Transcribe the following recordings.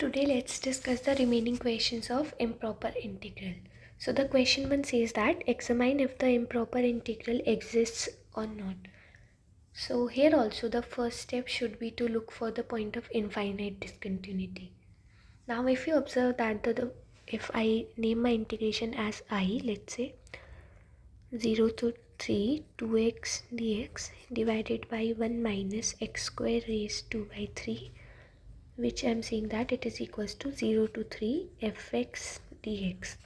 today let's discuss the remaining questions of improper integral. So the question 1 says that examine if the improper integral exists or not. So here also the first step should be to look for the point of infinite discontinuity. Now if you observe that if I name my integration as I, let's say 0 to 3 2x dx divided by 1 minus x square raised to by 3, which I am saying that it is equals to 0 to 3 fx dx,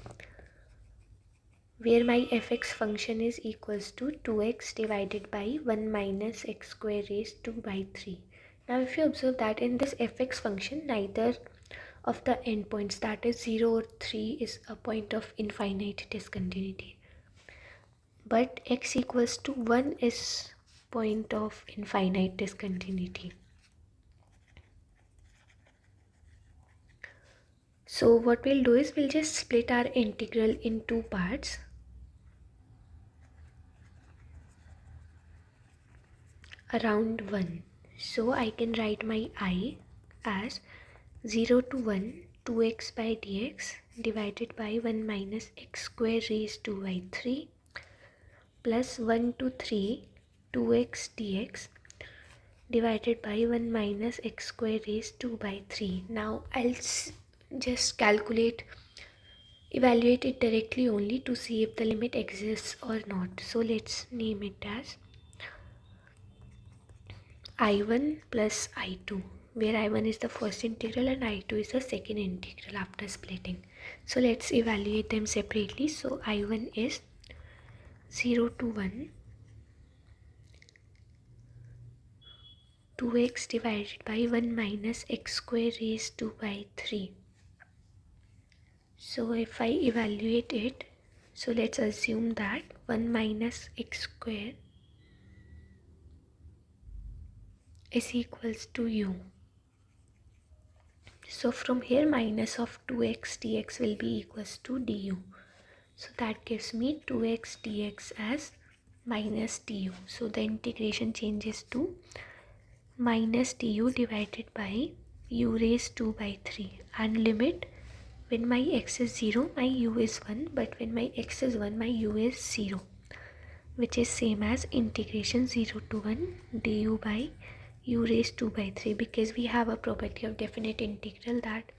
where my fx function is equals to 2x divided by 1 minus x square raised to by 3. Now if you observe that in this fx function, neither of the endpoints, that is 0 or 3, is a point of infinite discontinuity, but x equals to 1 is point of infinite discontinuity. So what we'll do is we'll just split our integral in two parts. Around 1. So I can write my I as 0 to 1 2x by dx divided by 1 minus x square raised to by 3 plus 1 to 3 2x dx divided by 1 minus x square raised to by 3. Now I'll just evaluate it directly only to see if the limit exists or not. So let's name it as I1 plus I2, where I1 is the first integral and I2 is the second integral after splitting. So let's evaluate them separately. So I1 is 0 to 1 2x divided by 1 minus x square raised to by 3. So if I evaluate it, so let's assume that 1 minus x square is equals to u. So from here minus of 2x dx will be equals to du. So that gives me 2x dx as minus du. So the integration changes to minus du divided by u raised to by 3, and limit, when my x is 0 my u is 1, but when my x is 1 my u is 0, which is same as integration 0 to 1 du by u raised to by 3, because we have a property of definite integral that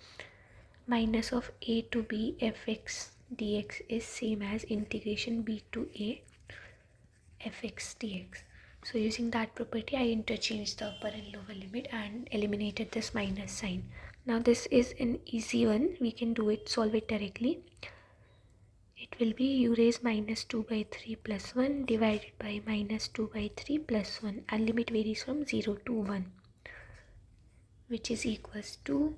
minus of a to b fx dx is same as integration b to a fx dx. So using that property I interchanged the upper and lower limit and eliminated this minus sign. Now this is an easy one, we can solve it directly. It will be u raised minus 2 by 3 plus 1 divided by minus 2 by 3 plus 1, and limit varies from 0 to 1, which is equals to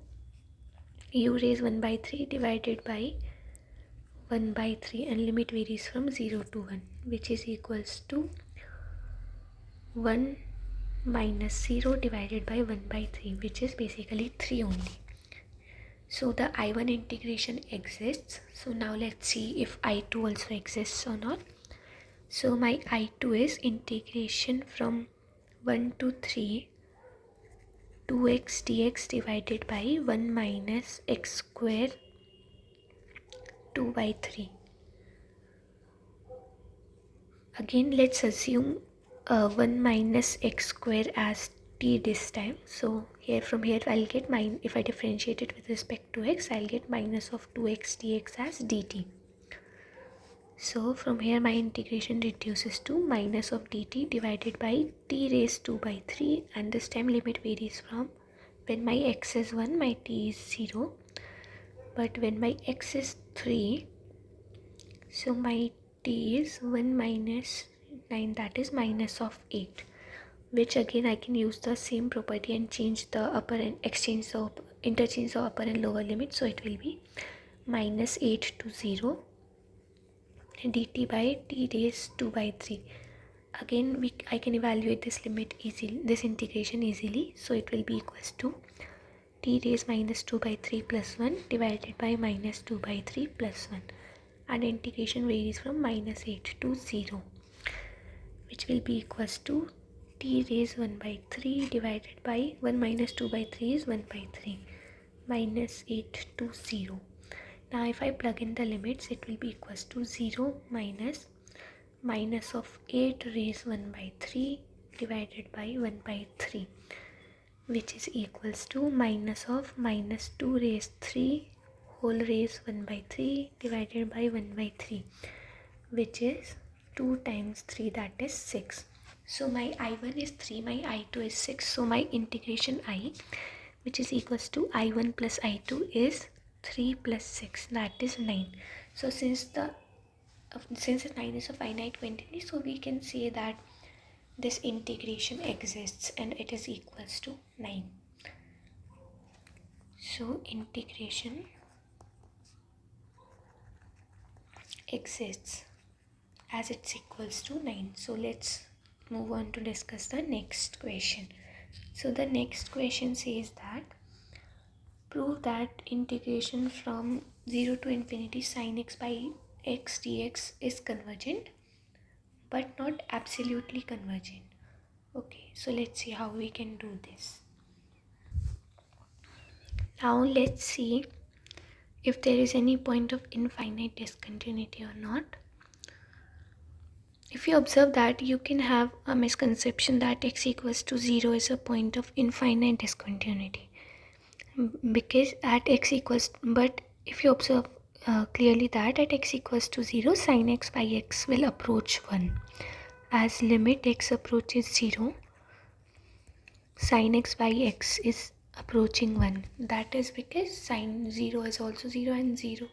u raised 1 by 3 divided by 1 by 3, and limit varies from 0 to 1, which is equals to 1 minus 0 divided by 1 by 3, which is basically 3 only. So the I1 integration exists. So now let's see if I2 also exists or not. So my I2 is integration from 1 to 3 2x dx divided by 1 minus x square 2 by 3. Again let's assume 1 minus x square as t this time. So from here I'll get if I differentiate it with respect to x, I'll get minus of 2x dx as dt. So from here my integration reduces to minus of dt divided by t raised to by 3, and this time limit varies from, when my x is 1 my t is 0, but when my x is 3, so my t is 1 minus 9, that is minus of 8, which again I can use the same property and change the upper and interchange the upper and lower limit. So it will be minus 8 to 0 dt by t raised to by 3. Again I can evaluate this limit easily, this integration easily. So it will be equals to t raised minus 2 by 3 plus 1 divided by minus 2 by 3 plus 1, and integration varies from minus 8 to 0, which will be equals to t raised 1 by 3 divided by 1 minus 2 by 3 is 1 by 3, minus 8 to 0. Now if I plug in the limits, it will be equals to 0 minus of 8 raised 1 by 3 divided by 1 by 3, which is equals to minus of minus 2 raised 3 whole raised 1 by 3 divided by 1 by 3, which is 2 times 3, that is 6. So my I1 is 3, my I2 is 6. So my integration I, which is equals to I1 plus I2, is 3 plus 6, that is 9. So since 9 is a finite quantity, so we can say that this integration exists and it is equals to 9. So integration exists as it's equals to 9. So let's move on to discuss the next question. So the next question says that prove that integration from 0 to infinity sin x by x dx is convergent but not absolutely convergent. Okay, so let's see how we can do this. Now let's see if there is any point of infinite discontinuity or not. If you observe that, you can have a misconception that x equals to 0 is a point of infinite discontinuity, because at x equals, but if you observe clearly that at x equals to 0, sin x by x will approach 1. As limit x approaches 0, sin x by x is approaching 1. That is because sin 0 is also 0 and 0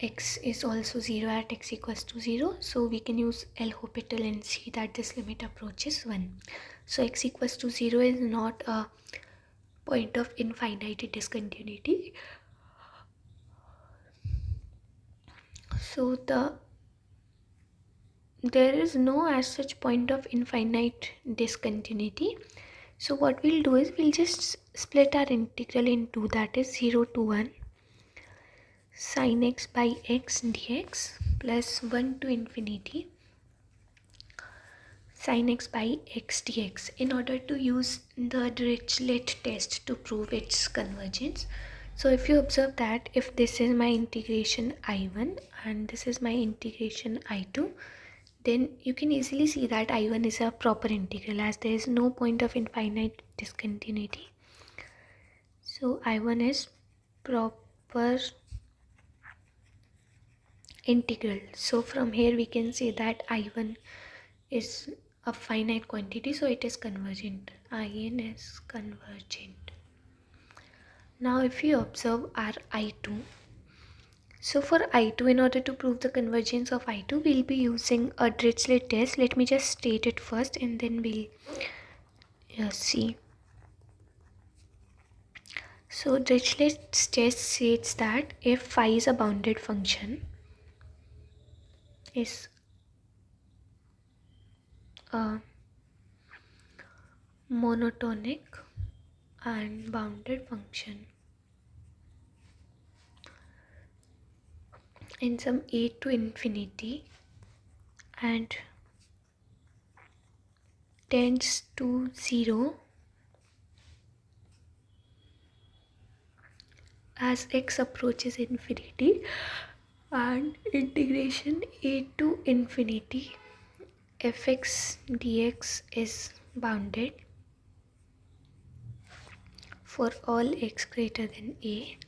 x is also 0 at x equals to 0. So we can use L'Hopital and see that this limit approaches 1. So x equals to 0 is not a point of infinite discontinuity. So there is no as such point of infinite discontinuity. So what we'll do is we'll just split our integral in two, that is 0 to 1 sin x by x dx plus 1 to infinity sin x by x dx, in order to use the Dirichlet test to prove its convergence. So if you observe that if this is my integration I1 and this is my integration I2, then you can easily see that I1 is a proper integral as there is no point of infinite discontinuity. So I1 is proper integral. So from here we can say that I1 is a finite quantity, so it is convergent. IN is convergent. Now if you observe our I2, so for I2, in order to prove the convergence of I2, we'll be using a Dirichlet test. Let me just state it first and then we'll see. So Dirichlet's test states that if phi is a bounded function, is a monotonic and bounded function in some a to infinity and tends to 0 as x approaches infinity, and integration a to infinity fx dx is bounded for all x greater than a,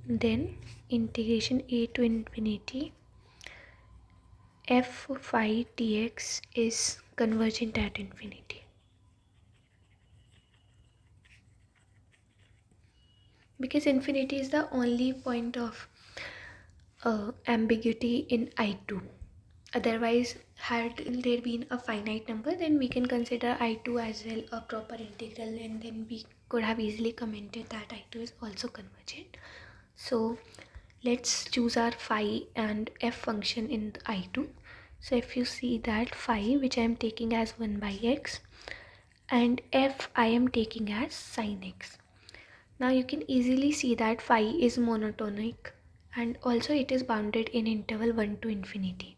then integration a to infinity f phi dx is convergent at infinity. Because infinity is the only point of ambiguity in I2. Otherwise, had there been a finite number, then we can consider I2 as well a proper integral, and then we could have easily commented that I2 is also convergent. So let's choose our phi and f function in I2. So if you see that phi, which I am taking as 1 by x, and f I am taking as sin x. Now you can easily see that phi is monotonic and also it is bounded in interval 1 to infinity.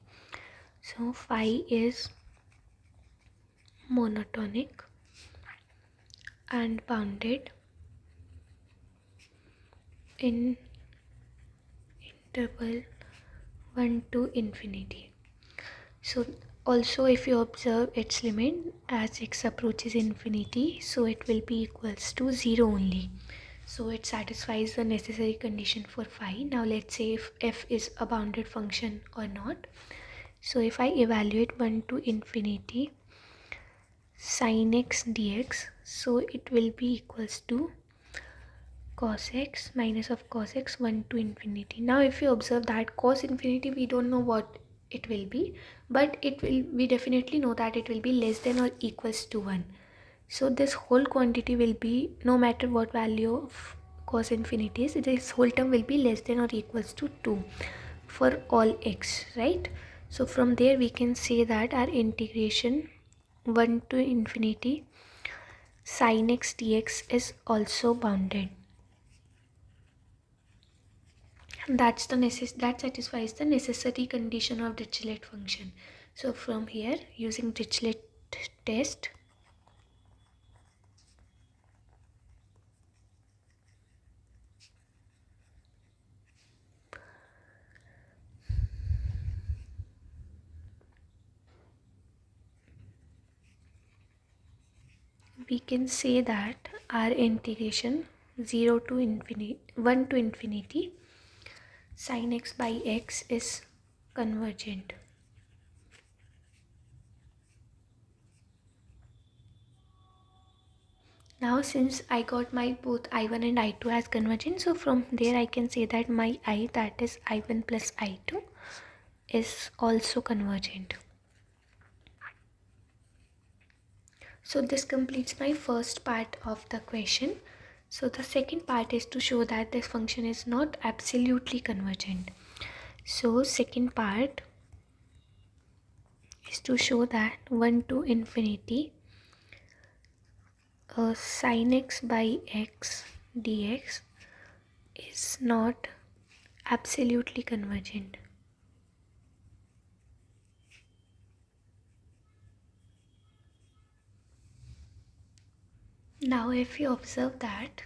So phi is monotonic and bounded in interval 1 to infinity. So also if you observe its limit as x approaches infinity, so it will be equals to 0 only. So it satisfies the necessary condition for phi. Now let's say if f is a bounded function or not. So if I evaluate 1 to infinity sin x dx, so it will be equals to cos x minus of cos x 1 to infinity. Now if you observe that cos infinity, we don't know what it will be, but we definitely know that it will be less than or equals to 1. So this whole quantity will be, no matter what value of cos infinity is, this whole term will be less than or equals to 2 for all x, right? So from there we can say that our integration 1 to infinity sin x dx is also bounded. That satisfies the necessary condition of Dirichlet function. So from here, using Dirichlet test, we can say that our integration 0 to infinity 1 to infinity sin x by x is convergent. Now since I got my both I1 and I2 as convergent, so from there I can say that my I, that is I1 plus I2, is also convergent. So this completes my first part of the question. So the second part is to show that this function is not absolutely convergent. So second part is to show that 1 to infinity sin x by x dx is not absolutely convergent. Now if you observe that,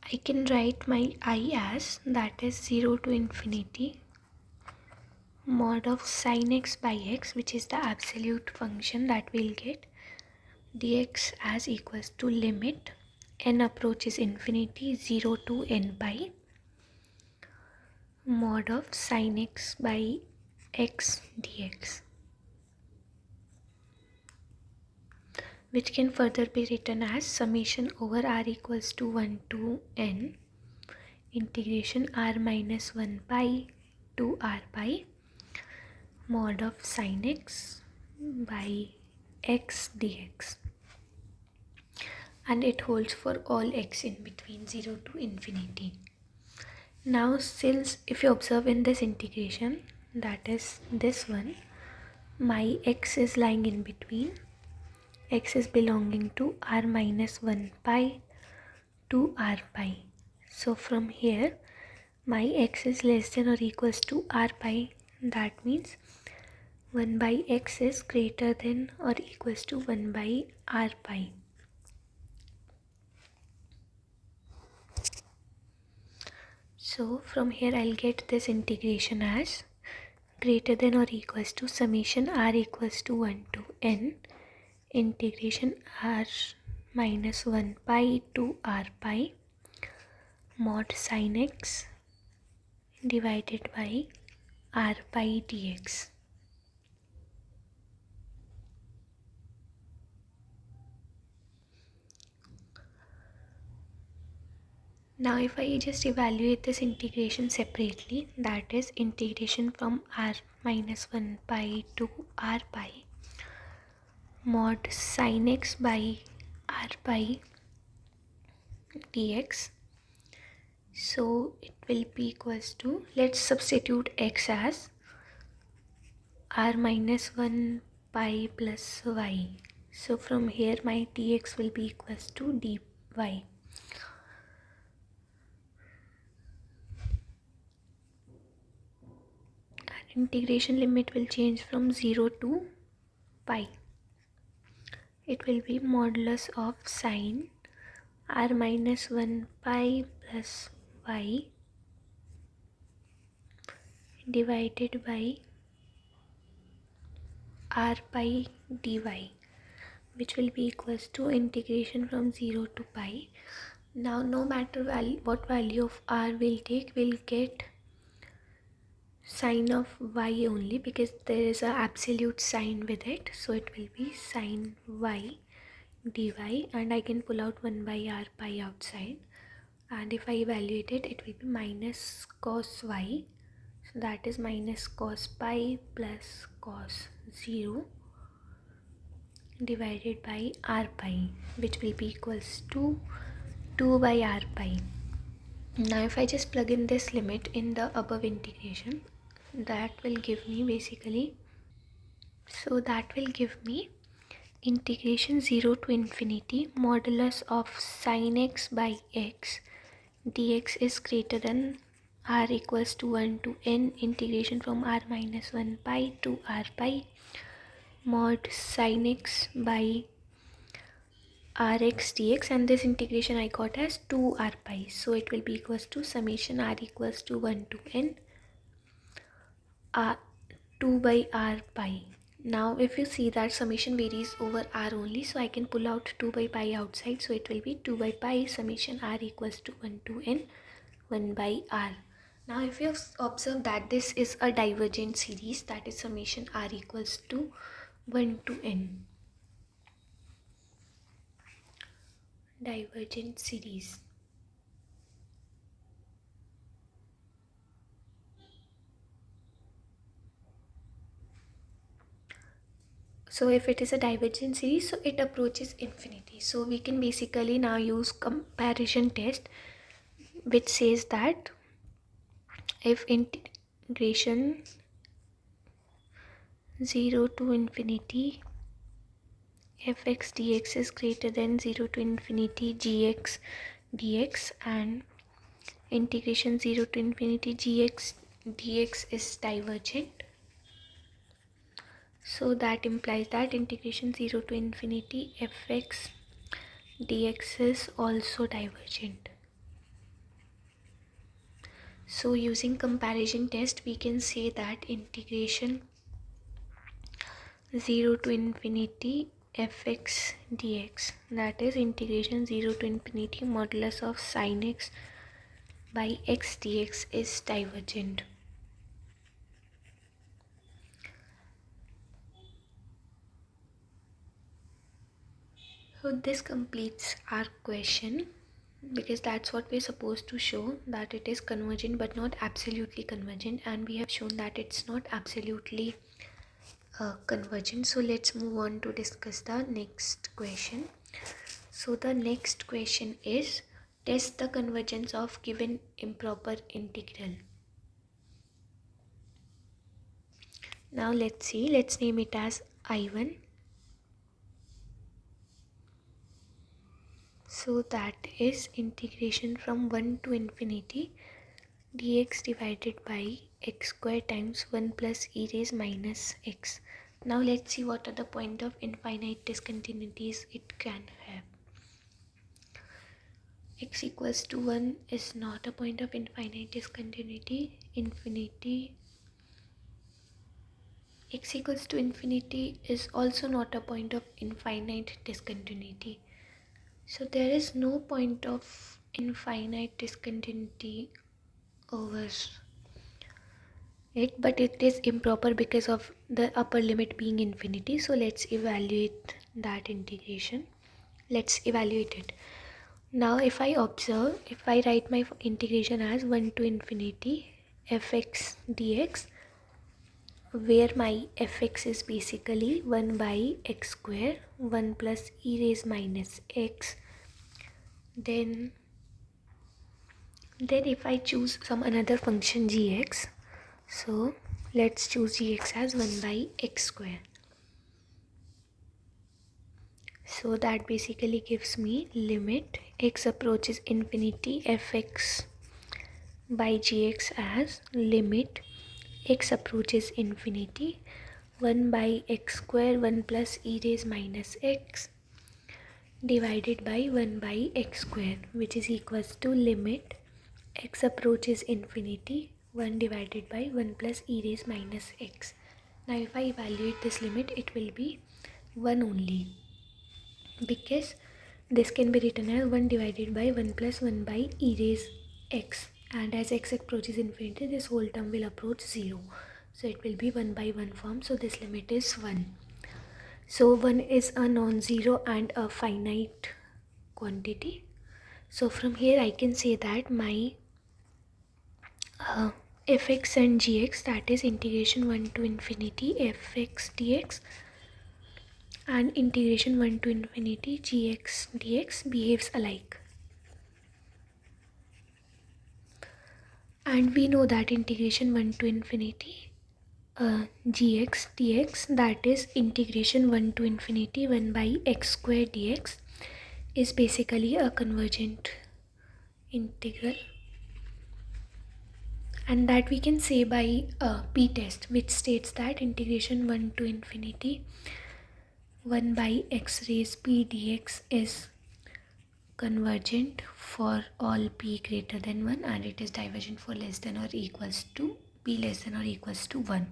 I can write my I as, that is 0 to infinity mod of sin x by x, which is the absolute function that we'll get, dx as equals to limit n approaches infinity 0 to n by mod of sin x by x dx, which can further be written as summation over r equals to 1 to n integration r minus 1 pi to r pi mod of sin x by x dx, and it holds for all x in between 0 to infinity. Now since if you observe in this integration, that is this one, my x is lying in between, x is belonging to r minus 1 pi to r pi. So from here my x is less than or equals to r pi, that means 1 by x is greater than or equals to 1 by r pi. So from here I'll get this integration as greater than or equals to summation r equals to 1 to n integration r minus 1 pi to r pi mod sin x divided by r pi dx. Now if I just evaluate this integration separately, that is integration from r minus 1 pi to r pi mod sin x by r pi dx, so it will be equals to, let's substitute x as r minus 1 pi plus y. So from here my dx will be equals to dy. Integration limit will change from 0 to pi. It will be modulus of sine r minus 1 pi plus y divided by r pi dy, which will be equals to integration from 0 to pi. Now no matter what value of r we'll take, we'll get sine of y only, because there is a absolute sign with it, so it will be sine y dy, and I can pull out 1 by r pi outside, and if I evaluate it, it will be minus cos y, so that is minus cos pi plus cos 0 divided by r pi, which will be equals to 2 by r pi. Now if I just plug in this limit in the above integration, that will give me integration 0 to infinity modulus of sin x by x dx is greater than r equals to 1 to n integration from r minus 1 pi to r pi mod sin x by rx dx, and this integration I got as 2 r pi, so it will be equals to summation r equals to 1 to n 2 by r pi. Now if you see that summation varies over r only, so I can pull out 2 by pi outside, so it will be 2 by pi summation r equals to 1 to n 1 by r. Now if you observe that this is a divergent series, that is summation r equals to 1 to n. Divergent series. So if it is a divergent series, so it approaches infinity. So we can basically now use comparison test, which says that if integration 0 to infinity fx dx is greater than 0 to infinity gx dx, and integration 0 to infinity gx dx is divergent, so that implies that integration 0 to infinity fx dx is also divergent. So using comparison test, we can say that integration 0 to infinity fx dx, that is integration 0 to infinity modulus of sin x by x dx, is divergent. So this completes our question, because that's what we're supposed to show, that it is convergent but not absolutely convergent, and we have shown that it's not absolutely convergent. So let's move on to discuss the next question. So the next question is, test the convergence of given improper integral. Now let's see, let's name it as I1. So that is integration from 1 to infinity dx divided by x square times 1 plus e raised minus x. Now let's see what are the point of infinite discontinuities it can have. X equals to 1 is not a point of infinite discontinuity. X equals to infinity is also not a point of infinite discontinuity. So there is no point of infinite discontinuity over it, but it is improper because of the upper limit being infinity. So let's evaluate that integration. Let's evaluate it. Now if I write my integration as 1 to infinity fx dx, where my fx is basically 1 by x square 1 plus e raised minus x, then if I choose some another function gx, so let's choose gx as 1 by x square. So that basically gives me limit x approaches infinity fx by gx as limit x approaches infinity 1 by x square 1 plus e raised minus x divided by 1 by x square, which is equals to limit x approaches infinity, 1 divided by 1 plus e raised minus x. Now if I evaluate this limit, it will be 1 only, because this can be written as 1 divided by 1 plus 1 by e raised x, and as x approaches infinity, this whole term will approach 0. So it will be 1 by 1 form, so this limit is 1. So 1 is a non-zero and a finite quantity. So from here I can say that my fx and gx, that is integration 1 to infinity fx dx and integration 1 to infinity gx dx behaves alike. And we know that integration 1 to infinity gx dx, that is integration 1 to infinity 1 by x square dx, is basically a convergent integral, and that we can say by p test, which states that integration 1 to infinity 1 by x raised p dx is convergent for all p greater than 1, and it is divergent for less than or equals to p less than or equals to 1.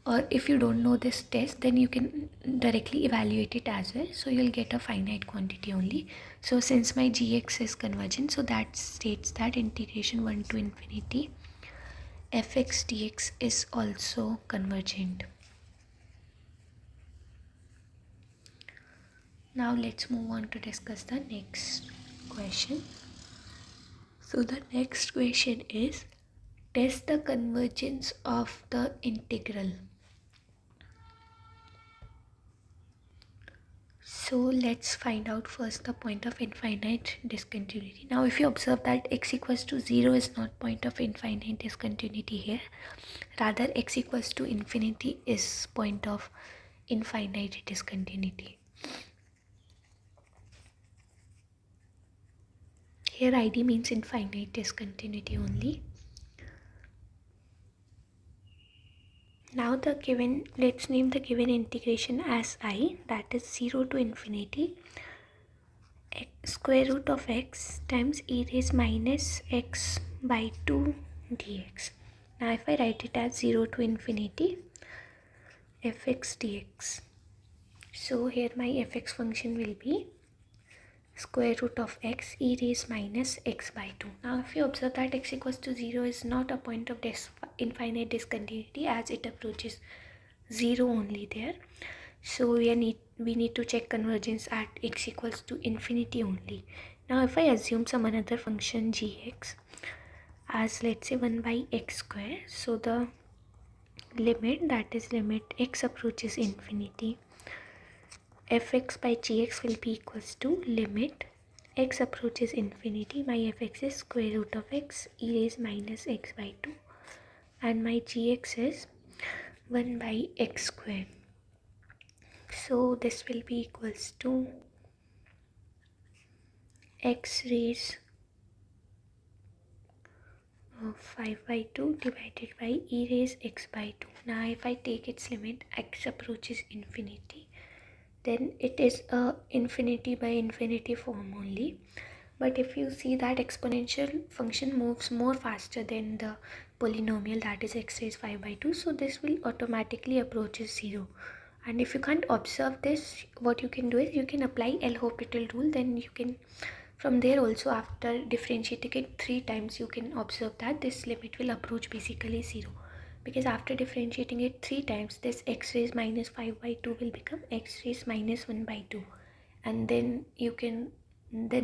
Or if you don't know this test, then you can directly evaluate it as well, so you'll get a finite quantity only. So since my gx is convergent, so that states that integration 1 to infinity fx dx is also convergent. Now let's move on to discuss the next question. So the next question is, test the convergence of the integral. So let's find out first the point of infinite discontinuity. Now if you observe that x equals to 0 is not point of infinite discontinuity here, rather x equals to infinity is point of infinite discontinuity. Here ID means infinite discontinuity only. Now let's name the given integration as I, that is 0 to infinity square root of x times e raised minus x by 2 dx. Now if I write it as 0 to infinity fx dx, so here my fx function will be square root of x e raised minus x by 2. Now if you observe that x equals to 0 is not a point of infinite discontinuity, as it approaches 0 only there. So we need to check convergence at x equals to infinity only. Now if I assume some another function gx as, let's say, 1 by x square, so the limit, that is limit x approaches infinity, fx by gx will be equals to limit x approaches infinity, my fx is square root of x e raised minus x by 2, and my gx is 1 by x square. So this will be equals to x raised 5 by 2 divided by e raised x by 2. Now if I take its limit, x approaches infinity, then it is a infinity by infinity form only. But if you see that exponential function moves more faster than the polynomial, that is x raised 5 by 2, so this will automatically approaches 0. And if you can't observe this, what you can do is you can apply L'Hopital rule. Then you can, from there also, after differentiating it 3 times, you can observe that this limit will approach basically 0. Because after differentiating it 3 times, this x raised minus 5 by 2 will become x raised minus 1 by 2. And then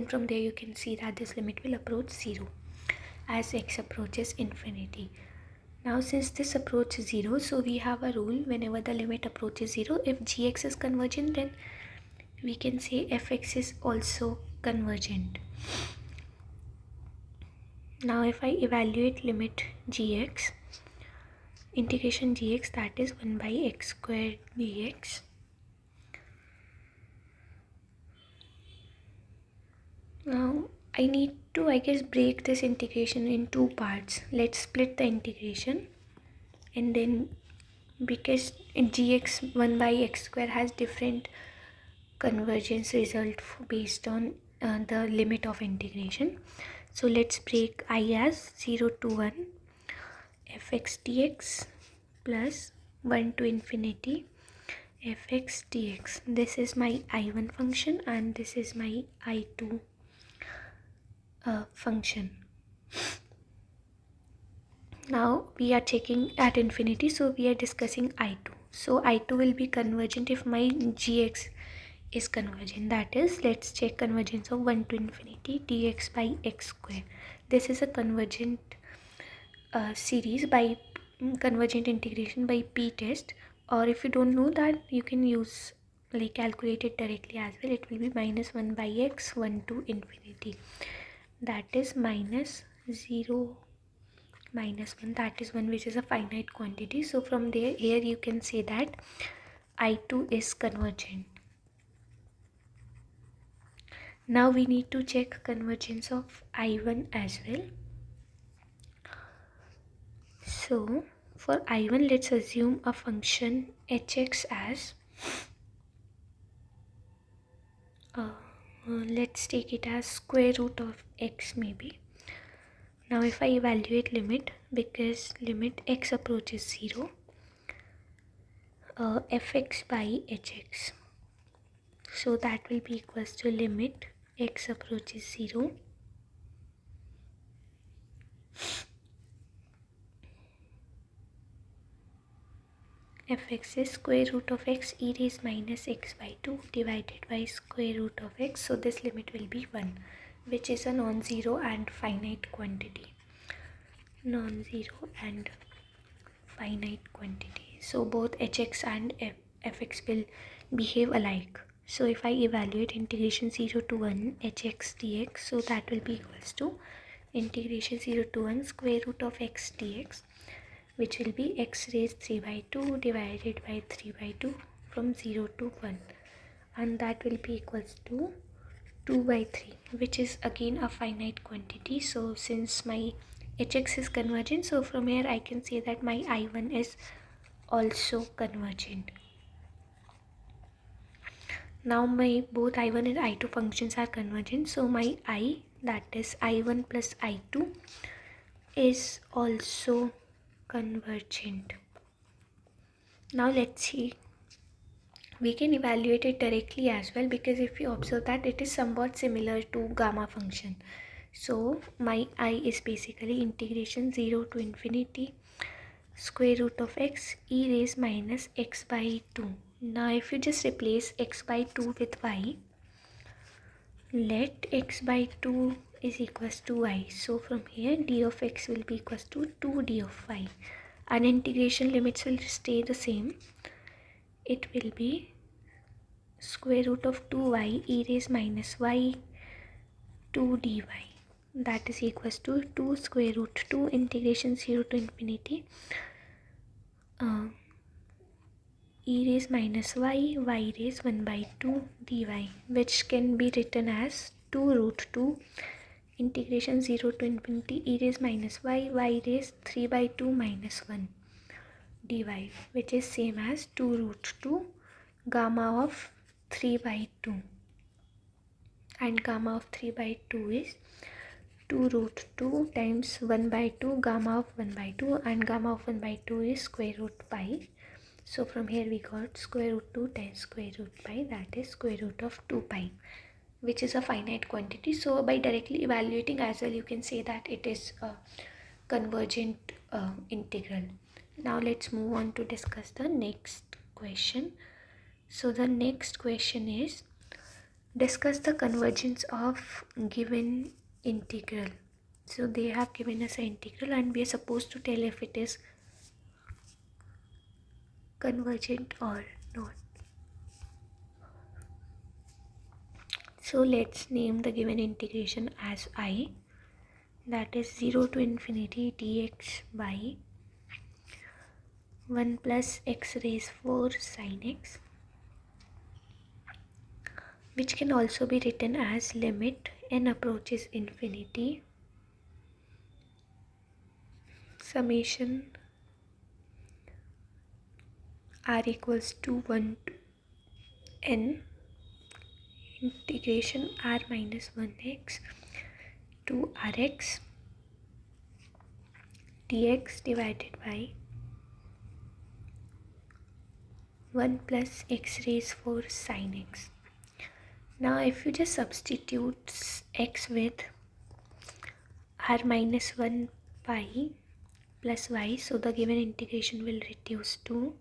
from there you can see that this limit will approach 0 as x approaches infinity. Now since this approaches 0, so we have a rule: whenever the limit approaches 0, if gx is convergent, then we can say fx is also convergent. Now if I evaluate limit gx, integration gx, that is 1 by x squared dx, now I need to, I guess, break this integration in 2 parts. Let's split the integration, and then, because gx 1 by x square has different convergence result based on the limit of integration. So let's break I as 0 to 1 fx dx plus 1 to infinity fx dx. This is my I1 function and this is my I2 function. Now we are checking at infinity, so we are discussing I2. So I2 will be convergent if my gx is convergent. That is, let's check convergence of 1 to infinity dx by x square. This is a convergent series by convergent integration by p test, or if you don't know that, you can use like calculate it directly as well. It will be minus 1 by x 1 to infinity, that is minus 0 minus 1, that is 1, which is a finite quantity. So from there, here you can say that I2 is convergent. Now we need to check convergence of I1 as well. So for I1, let's assume a function hx as let's take it as square root of x maybe. Now if I evaluate limit, because limit x approaches 0, fx by hx, so that will be equals to limit x approaches 0 fx is square root of x e raised minus x by 2 divided by square root of x. So this limit will be 1, which is a non-zero and finite quantity. Non-zero and finite quantity. So both hx and fx will behave alike. So if I evaluate integration 0 to 1 hx dx, so that will be equals to integration 0 to 1 square root of x dx, which will be x raised 3 by 2 divided by 3 by 2 from 0 to 1, and that will be equals to 2 by 3, which is again a finite quantity. So since my hx is convergent, so from here I can say that my I1 is also convergent. Now my both I1 and I2 functions are convergent, so my I, that is I1 plus I2, is also convergent. Now let's see, we can evaluate it directly as well, because if you observe that it is somewhat similar to gamma function. So my I is basically integration 0 to infinity square root of x e raised minus x by 2. Now if you just replace x by 2 with y, let x by 2 is equals to y. So from here d of x will be equals to 2d of y, and integration limits will stay the same. It will be square root of 2y e raised minus y 2 dy, that is equals to 2 square root 2 integration 0 to infinity e raised minus y raised 1 by 2 dy, which can be written as 2 root 2 integration 0 to infinity e raised minus y raised 3 by 2 minus 1 dy, which is same as 2 root 2 gamma of 3 by 2, and gamma of 3 by 2 is 2 root 2 times 1 by 2 gamma of 1 by 2, and gamma of 1 by 2 is square root pi. So from here we got square root 2 times square root pi, that is square root of 2 pi, which is a finite quantity. So by directly evaluating as well, you can say that it is a convergent integral. Now let's move on to discuss the next question. So the next question is, discuss the convergence of given integral. So they have given us an integral and we are supposed to tell if it is convergent or not. So let's name the given integration as I, that is 0 to infinity dx by 1 plus x raised 4 sin x, which can also be written as limit n approaches infinity summation r equals to 1 to n integration r minus 1x to rx dx divided by 1 plus x raised 4 sin x. Now if you just substitute x with r minus 1 pi plus y, so the given integration will reduce to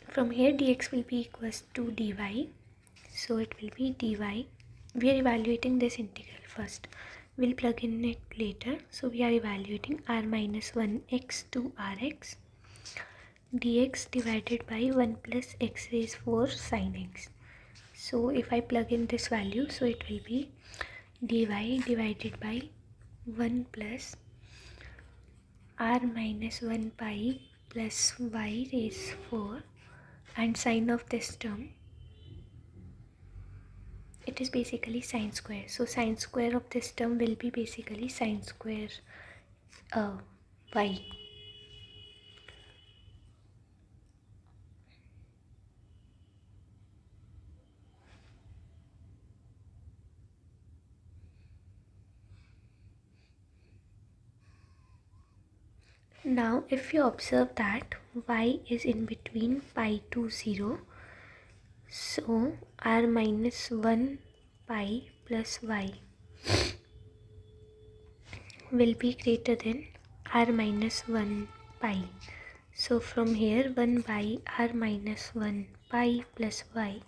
from here dx will be equals to dy, so it will be dy. We are evaluating this integral first, we'll plug in it later. So we are evaluating r minus 1 x to rx dx divided by 1 plus x raised 4 sin x. So if I plug in this value, so it will be dy divided by 1 plus r minus 1 pi plus y raised 4, and sign of this term, it is basically sine square. So sine square of this term will be basically sine square y. Now if you observe that y is in between pi to 0, so r minus 1 pi plus y will be greater than r minus 1 pi. So from here 1 by r minus 1 pi plus y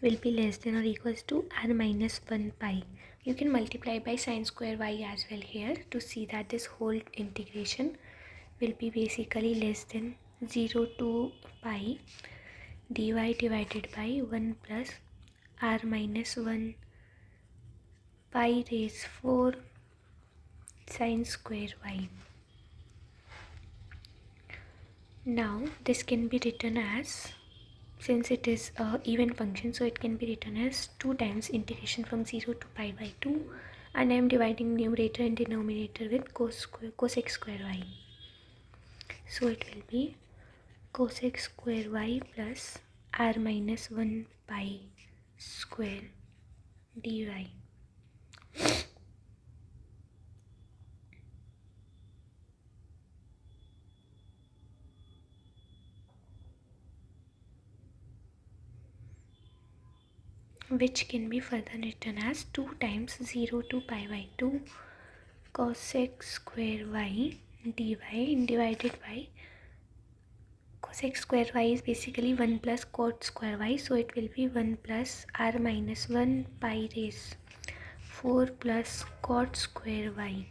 will be less than or equals to r minus 1 pi. You can multiply by sine square y as well here to see that this whole integration will be basically less than 0 to pi dy divided by 1 plus r minus 1 pi raised 4 sine square y. Now this can be written as, since it is a even function, so it can be written as 2 times integration from 0 to pi by 2, and I am dividing numerator and denominator with cosec square y. So it will be cosec square y plus r minus 1 pi square dy. Which can be further written as 2 times 0 to pi by 2 cosec square y dy divided by cosec square y is basically 1 plus cot square y, so it will be 1 plus r minus 1 pi raised 4 plus cot square y,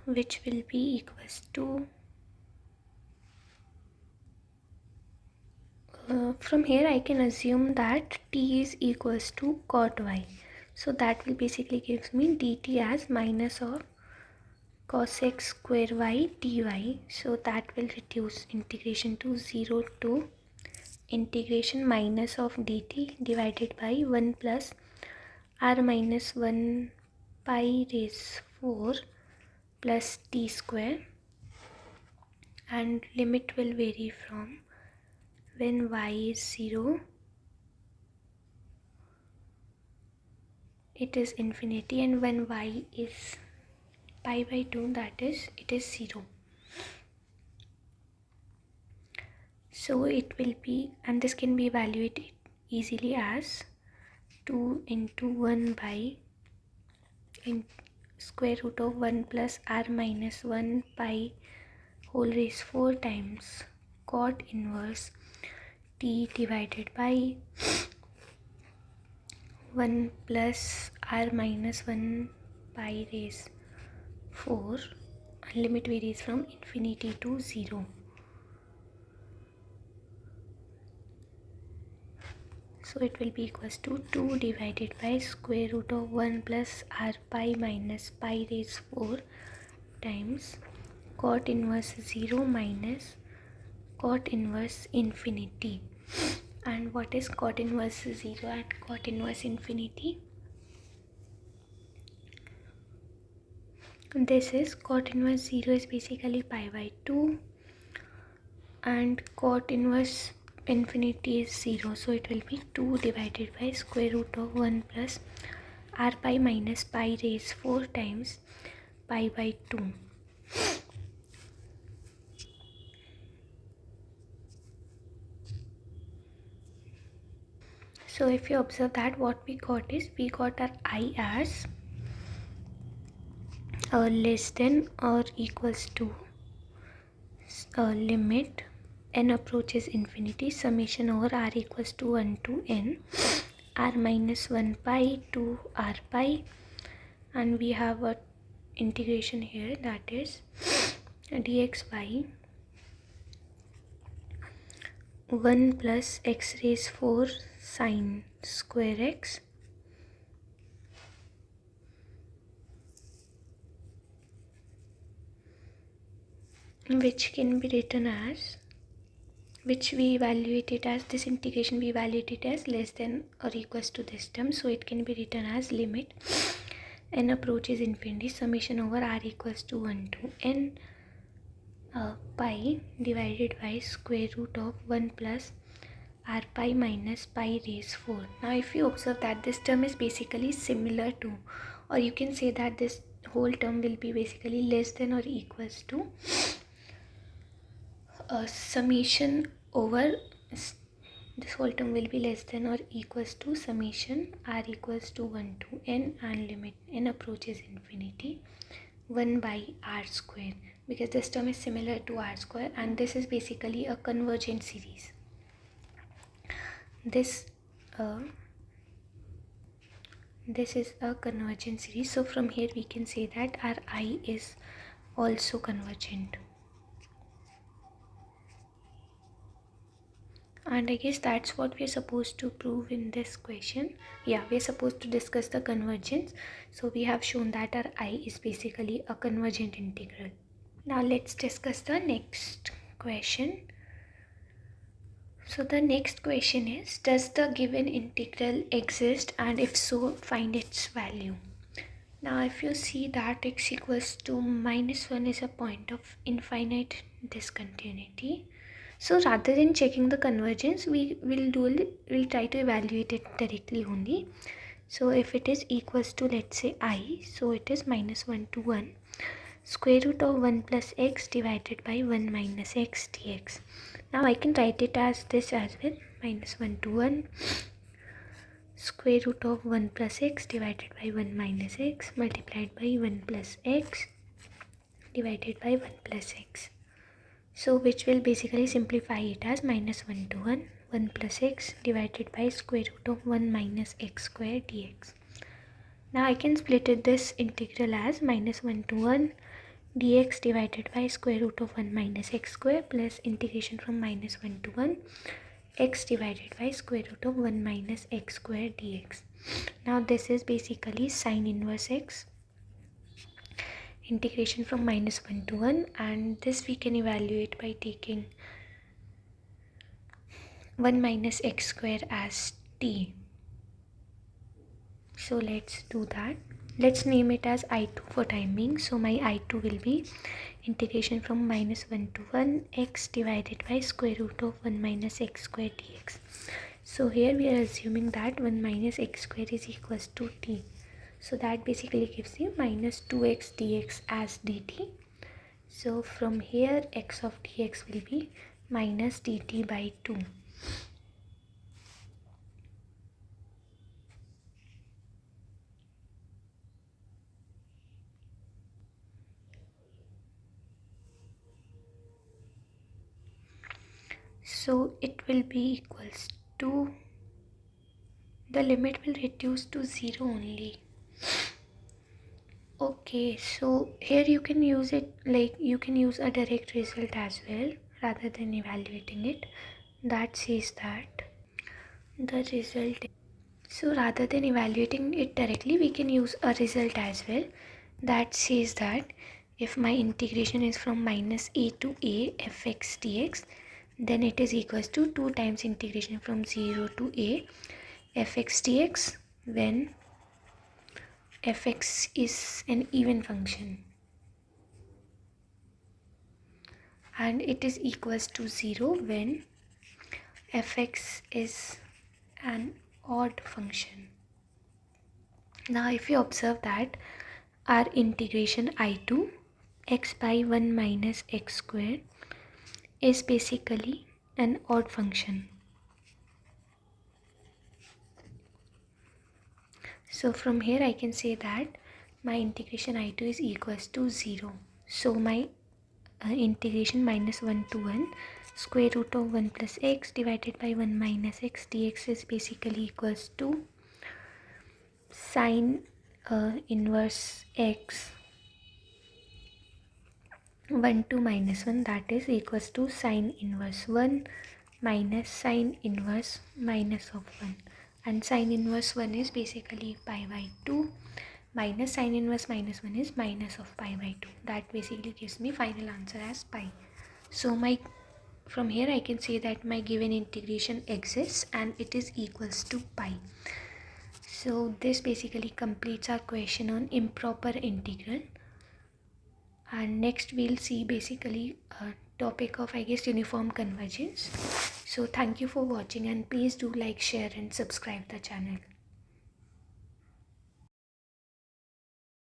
which will be equals to from here I can assume that t is equals to cot y, so that will basically gives me dt as minus of cosec square y dy, so that will reduce integration to 0 to integration minus of dt divided by 1 plus r minus 1 pi raised 4 plus t square, and limit will vary from when y is 0 it is infinity, and when y is pi by 2, that is it is 0. So it will be, and this can be evaluated easily as 2 into 1 by in square root of 1 plus r minus 1 pi whole raised 4 times cot inverse t divided by 1 plus r minus 1 pi raised 4, and limit varies from infinity to 0. So it will be equals to 2 divided by square root of 1 plus r pi minus pi raised 4 times cot inverse 0 minus cot inverse infinity, And what is cot inverse 0 at cot inverse infinity? This is cot inverse 0 is basically pi by 2 and cot inverse infinity is 0, so it will be 2 divided by square root of 1 plus r pi minus pi raised 4 times pi by 2. So if you observe that, what we got is, we got our I as less than or equals to limit n approaches infinity summation over r equals to 1 to n r minus 1 pi to r pi, and we have a integration here, that is dx by 1 plus x raised 4 sine square x which can be written as, which we evaluate it as, this integration we evaluate it as less than or equals to this term, so it can be written as limit n approaches infinity summation over r equals to 1 to n pi divided by square root of 1 plus r pi minus pi raised 4. Now if you observe that this term is basically similar to, or you can say that this whole term will be basically less than or equals to summation over, this whole term will be less than or equals to summation r equals to 1 to n and limit n approaches infinity 1 by r square, because this term is similar to r square and this is basically a convergent series. This is a convergent series, so from here we can say that our I is also convergent. And I guess that's what we're supposed to prove in this question. Yeah, we're supposed to discuss the convergence. So we have shown that our I is basically a convergent integral. Now let's discuss the next question. So the next question is, does the given integral exist, and if so, find its value. Now if you see that x equals to minus 1 is a point of infinite discontinuity, so rather than checking the convergence, we'll try to evaluate it directly only. So if it is equals to, let's say I, so it is minus 1 to 1 square root of 1 plus x divided by 1 minus x dx. Now I can write it as this as well, minus 1 to 1 square root of 1 plus x divided by 1 minus x multiplied by 1 plus x divided by 1 plus x. So which will basically simplify it as minus 1 to 1 1 plus x divided by square root of 1 minus x square dx. Now I can split it this integral as minus 1 to 1 dx divided by square root of 1 minus x square plus integration from minus 1 to 1 x divided by square root of 1 minus x square dx. Now this is basically sine inverse x, integration from minus 1 to 1, and this we can evaluate by taking 1 minus x square as t. So let's do that. Let's name it as I2 for time being. So my I2 will be integration from minus 1 to 1 x divided by square root of 1 minus x square dx. So here we are assuming that 1 minus x square is equals to t. So that basically gives you minus 2x dx as dt. So from here x of dx will be minus dt by 2. So it will be equals to, the limit will reduce to 0 only. Okay, so here you can use it, like you can use a direct result as well rather than evaluating it. That says that the result, so rather than evaluating it directly, we can use a result as well. That says that if my integration is from minus a to a fx dx, then it is equals to 2 times integration from 0 to a fx dx when fx is an even function, and it is equals to 0 when fx is an odd function. Now if you observe that our integration I to x by 1 minus x squared is basically an odd function. So from here I can say that my integration I2 is equals to 0. So my integration minus 1 to 1 square root of 1 plus x divided by 1 minus x dx is basically equals to sine inverse x 1 to minus 1, that is equals to sine inverse 1 minus sine inverse minus of 1, and sine inverse 1 is basically pi by 2 minus sine inverse minus 1 is minus of pi by 2. That basically gives me final answer as pi. So from here I can say that my given integration exists and it is equals to pi. So this basically completes our question on improper integral, and next we'll see basically a topic of uniform convergence. So thank you for watching, and please do like, share and subscribe the channel.